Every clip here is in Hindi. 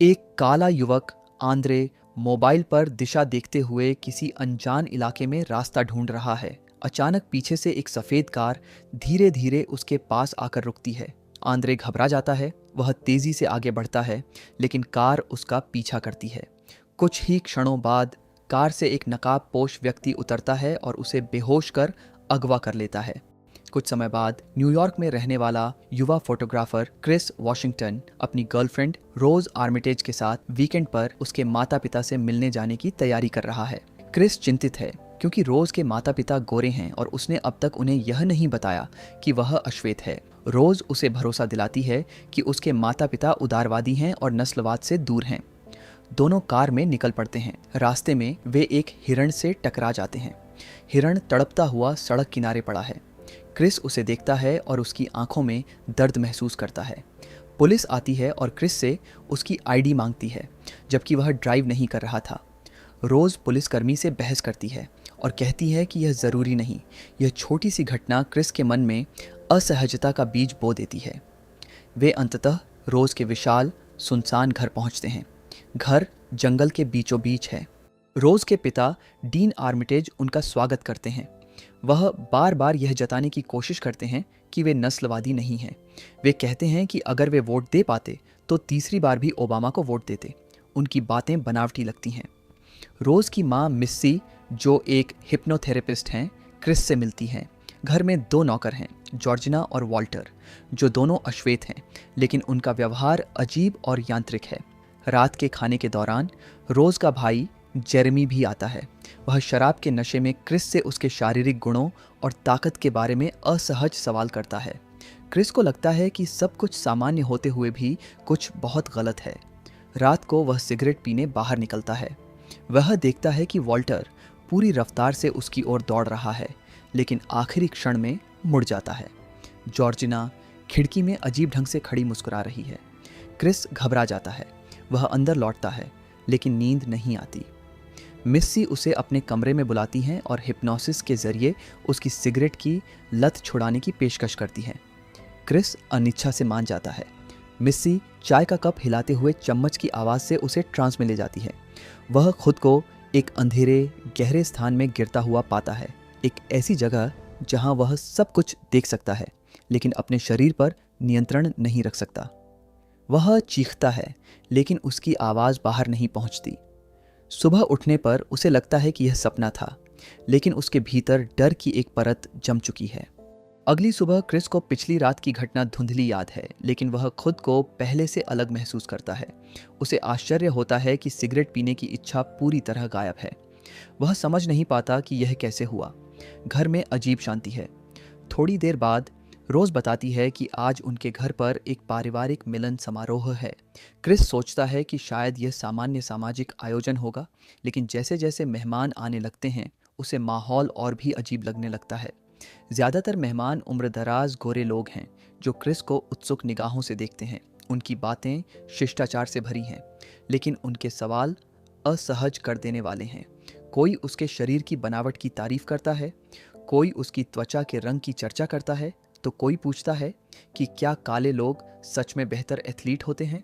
एक काला युवक आंद्रे मोबाइल पर दिशा देखते हुए किसी अनजान इलाके में रास्ता ढूंढ रहा है। अचानक पीछे से एक सफेद कार धीरे धीरे उसके पास आकर रुकती है। आंद्रे घबरा जाता है। वह तेजी से आगे बढ़ता है, लेकिन कार उसका पीछा करती है। कुछ ही क्षणों बाद कार से एक नकाबपोश व्यक्ति उतरता है और उसे बेहोश कर अगवा कर लेता है। कुछ समय बाद न्यूयॉर्क में रहने वाला युवा फोटोग्राफर क्रिस वॉशिंगटन अपनी गर्लफ्रेंड रोज आर्मिटेज के साथ वीकेंड पर उसके माता पिता से मिलने जाने की तैयारी कर रहा है। क्रिस चिंतित है क्योंकि रोज के माता पिता गोरे हैं और उसने अब तक उन्हें यह नहीं बताया कि वह अश्वेत है। रोज उसे भरोसा दिलाती है कि उसके माता पिता उदारवादी हैं और नस्लवाद से दूर हैं। दोनों कार में निकल पड़ते हैं। रास्ते में वे एक हिरण से टकरा जाते हैं। हिरण तड़पता हुआ सड़क किनारे पड़ा है। क्रिस उसे देखता है और उसकी आंखों में दर्द महसूस करता है। पुलिस आती है और क्रिस से उसकी आईडी मांगती है, जबकि वह ड्राइव नहीं कर रहा था। रोज पुलिसकर्मी से बहस करती है और कहती है कि यह ज़रूरी नहीं। यह छोटी सी घटना क्रिस के मन में असहजता का बीज बो देती है। वे अंततः रोज के विशाल सुनसान घर पहुंचते हैं। घर जंगल के बीचों बीच है। रोज के पिता डीन आर्मिटेज उनका स्वागत करते हैं। वह बार बार यह जताने की कोशिश करते हैं कि वे नस्लवादी नहीं हैं। वे कहते हैं कि अगर वे वोट दे पाते तो तीसरी बार भी ओबामा को वोट देते। उनकी बातें बनावटी लगती हैं। रोज की माँ मिस्सी, जो एक हिप्नोथेरेपिस्ट हैं, क्रिस से मिलती हैं। घर में दो नौकर हैं, जॉर्जिना और वॉल्टर, जो दोनों अश्वेत हैं, लेकिन उनका व्यवहार अजीब और यांत्रिक है। रात के खाने के दौरान रोज का भाई जेरेमी भी आता है। वह शराब के नशे में क्रिस से उसके शारीरिक गुणों और ताकत के बारे में असहज सवाल करता है। क्रिस को लगता है कि सब कुछ सामान्य होते हुए भी कुछ बहुत गलत है। रात को वह सिगरेट पीने बाहर निकलता है। वह देखता है कि वॉल्टर पूरी रफ्तार से उसकी ओर दौड़ रहा है, लेकिन आखिरी क्षण में मुड़ जाता है। जॉर्जिना खिड़की में अजीब ढंग से खड़ी मुस्कुरा रही है। क्रिस घबरा जाता है। वह अंदर लौटता है, लेकिन नींद नहीं आती। मिस्सी उसे अपने कमरे में बुलाती हैं और हिप्नोसिस के जरिए उसकी सिगरेट की लत छुड़ाने की पेशकश करती हैं। क्रिस अनिच्छा से मान जाता है। मिस्सी चाय का कप हिलाते हुए चम्मच की आवाज़ से उसे ट्रांस में ले जाती है। वह खुद को एक अंधेरे गहरे स्थान में गिरता हुआ पाता है, एक ऐसी जगह जहां वह सब कुछ देख सकता है, लेकिन अपने शरीर पर नियंत्रण नहीं रख सकता। वह चीखता है, लेकिन उसकी आवाज़ बाहर नहीं पहुंचती। सुबह उठने पर उसे लगता है कि यह सपना था, लेकिन उसके भीतर डर की एक परत जम चुकी है। अगली सुबह क्रिस को पिछली रात की घटना धुंधली याद है, लेकिन वह खुद को पहले से अलग महसूस करता है। उसे आश्चर्य होता है कि सिगरेट पीने की इच्छा पूरी तरह गायब है। वह समझ नहीं पाता कि यह कैसे हुआ। घर में अजीब शांति है। थोड़ी देर बाद रोज बताती है कि आज उनके घर पर एक पारिवारिक मिलन समारोह है। क्रिस सोचता है कि शायद यह सामान्य सामाजिक आयोजन होगा, लेकिन जैसे जैसे मेहमान आने लगते हैं उसे माहौल और भी अजीब लगने लगता है। ज़्यादातर मेहमान उम्रदराज गोरे लोग हैं, जो क्रिस को उत्सुक निगाहों से देखते हैं। उनकी बातें शिष्टाचार से भरी हैं, लेकिन उनके सवाल असहज कर देने वाले हैं। कोई उसके शरीर की बनावट की तारीफ करता है, कोई उसकी त्वचा के रंग की चर्चा करता है, तो कोई पूछता है कि क्या काले लोग सच में बेहतर एथलीट होते हैं।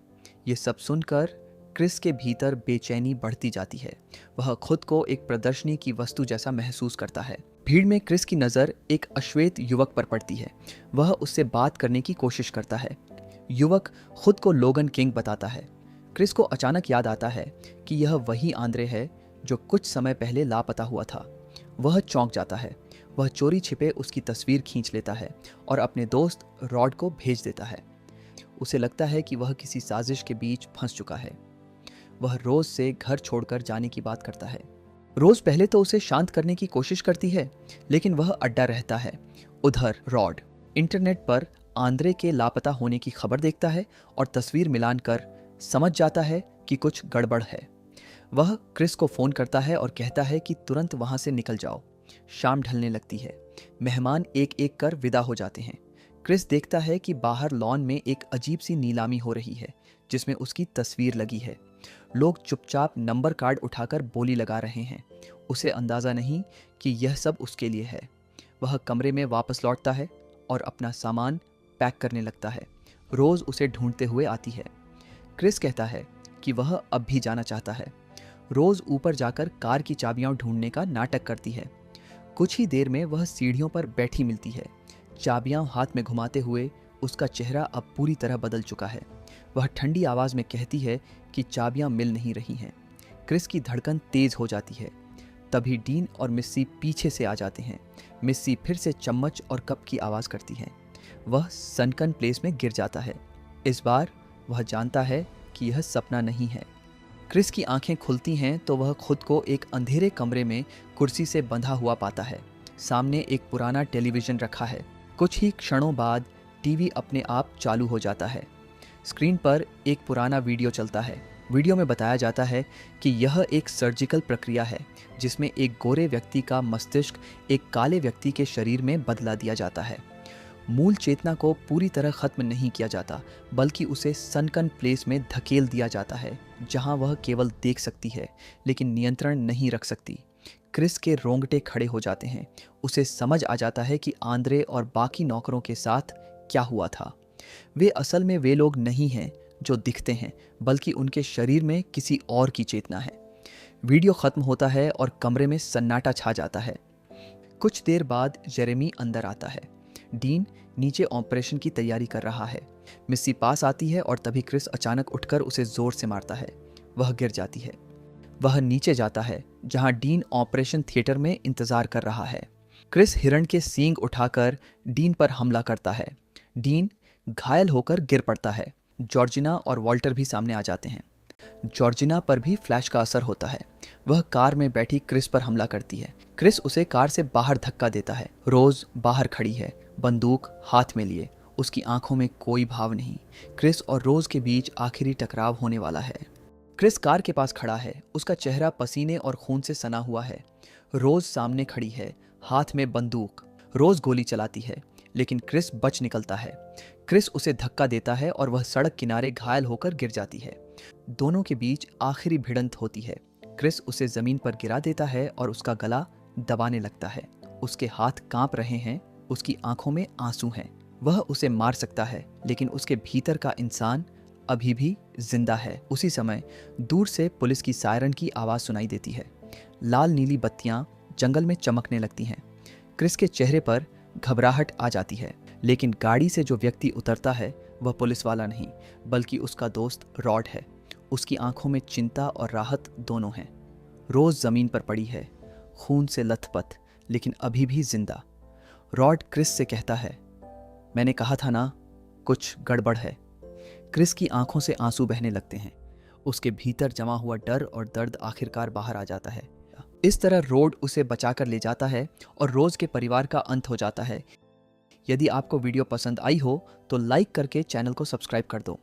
ये सब सुनकर क्रिस के भीतर बेचैनी बढ़ती जाती है। वह खुद को एक प्रदर्शनी की वस्तु जैसा महसूस करता है। भीड़ में क्रिस की नज़र एक अश्वेत युवक पर पड़ती है। वह उससे बात करने की कोशिश करता है। युवक खुद को लोगन किंग बताता है। क्रिस को अचानक याद आता है कि यह वही आंद्रे है जो कुछ समय पहले लापता हुआ था। वह चौंक जाता है। वह चोरी छिपे उसकी तस्वीर खींच लेता है और अपने दोस्त रॉड को भेज देता है। उसे लगता है कि वह किसी साजिश के बीच फंस चुका है। वह रोज से घर छोड़कर जाने की बात करता है। रोज पहले तो उसे शांत करने की कोशिश करती है, लेकिन वह अड्डा रहता है। उधर रॉड इंटरनेट पर आंद्रे के लापता होने की खबर देखता है और तस्वीर मिलान कर समझ जाता है कि कुछ गड़बड़ है। वह क्रिस को फ़ोन करता है और कहता है कि तुरंत वहाँ से निकल जाओ। शाम ढलने लगती है। मेहमान एक एक कर विदा हो जाते हैं। क्रिस देखता है कि बाहर लॉन में एक अजीब सी नीलामी हो रही है, जिसमें उसकी तस्वीर लगी है। लोग चुपचाप नंबर कार्ड उठाकर बोली लगा रहे हैं। उसे अंदाज़ा नहीं कि यह सब उसके लिए है। वह कमरे में वापस लौटता है और अपना सामान पैक करने लगता है। रोज़ उसे ढूंढते हुए आती है। क्रिस कहता है कि वह अब भी जाना चाहता है। रोज ऊपर जाकर कार की चाबियां ढूंढने का नाटक करती है। कुछ ही देर में वह सीढ़ियों पर बैठी मिलती है। चाबियां हाथ में घुमाते हुए उसका चेहरा अब पूरी तरह बदल चुका है। वह ठंडी आवाज में कहती है कि चाबियां मिल नहीं रही हैं। क्रिस की धड़कन तेज हो जाती है। तभी डीन और मिस्सी पीछे से आ जाते हैं। मिस्सी फिर से चम्मच और कप की आवाज करती है। वह सनकन प्लेस में गिर जाता है। इस बार वह जानता है कि यह सपना नहीं है। क्रिस की आंखें खुलती हैं तो वह खुद को एक अंधेरे कमरे में कुर्सी से बंधा हुआ पाता है। सामने एक पुराना टेलीविजन रखा है। कुछ ही क्षणों बाद टीवी अपने आप चालू हो जाता है। स्क्रीन पर एक पुराना वीडियो चलता है। वीडियो में बताया जाता है कि यह एक सर्जिकल प्रक्रिया है जिसमें एक गोरे व्यक्ति का मस्तिष्क एक काले व्यक्ति के शरीर में बदला दिया जाता है। मूल चेतना को पूरी तरह खत्म नहीं किया जाता, बल्कि उसे सनकन प्लेस में धकेल दिया जाता है, जहां वह केवल देख सकती है लेकिन नियंत्रण नहीं रख सकती। क्रिस के रोंगटे खड़े हो जाते हैं। उसे समझ आ जाता है कि आंद्रे और बाकी नौकरों के साथ क्या हुआ था। वे असल में वे लोग नहीं हैं जो दिखते हैं, बल्कि उनके शरीर में किसी और की चेतना है। वीडियो खत्म होता है और कमरे में सन्नाटा छा जाता है। कुछ देर बाद जेरेमी अंदर आता है। डीन नीचे ऑपरेशन की तैयारी कर रहा है। मिस्सी पास आती है और तभी क्रिस अचानक उठकर उसे जोर से मारता है। वह गिर जाती है। वह नीचे जाता है जहां डीन ऑपरेशन थिएटर में इंतजार कर रहा है। क्रिस हिरण के सींग उठाकर डीन पर हमला करता है। डीन घायल होकर गिर पड़ता है। जॉर्जिना और वॉल्टर भी सामने आ जाते हैं। जॉर्जिना पर भी फ्लैश का असर होता है। वह कार में बैठी क्रिस पर हमला करती है। क्रिस उसे कार से बाहर धक्का देता है। रोज बाहर खड़ी है, बंदूक हाथ में लिए। उसकी आंखों में कोई भाव नहीं। क्रिस और रोज के बीच आखिरी टकराव होने वाला है। क्रिस कार के पास खड़ा है। उसका चेहरा पसीने और खून से सना हुआ है। रोज सामने खड़ी है, हाथ में बंदूक। रोज गोली चलाती है, लेकिन क्रिस बच निकलता है। क्रिस उसे धक्का देता है और वह सड़क किनारे घायल होकर गिर जाती है। दोनों के बीच आखिरी भिड़ंत होती है। क्रिस उसे जमीन पर गिरा देता है और उसका गला दबाने लगता है। उसके हाथ कांप रहे हैं, उसकी आंखों में आंसू हैं। वह उसे मार सकता है, लेकिन उसके भीतर का इंसान अभी भी जिंदा है। उसी समय दूर से पुलिस की सायरन की आवाज सुनाई देती है। लाल नीली बत्तियां जंगल में चमकने लगती हैं। क्रिस के चेहरे पर घबराहट आ जाती है, लेकिन गाड़ी से जो व्यक्ति उतरता है वह पुलिस वाला नहीं, बल्कि उसका दोस्त रॉड है। उसकी आंखों में चिंता और राहत दोनों हैं। रोज जमीन पर पड़ी है, खून से लथपथ, लेकिन अभी भी जिंदा। रॉड क्रिस से कहता है, मैंने कहा था ना, कुछ गड़बड़ है। क्रिस की आंखों से आंसू बहने लगते हैं। उसके भीतर जमा हुआ डर और दर्द आखिरकार बाहर आ जाता है। इस तरह रोड उसे बचाकर ले जाता है और रोज के परिवार का अंत हो जाता है। यदि आपको वीडियो पसंद आई हो तो लाइक करके चैनल को सब्सक्राइब कर दो।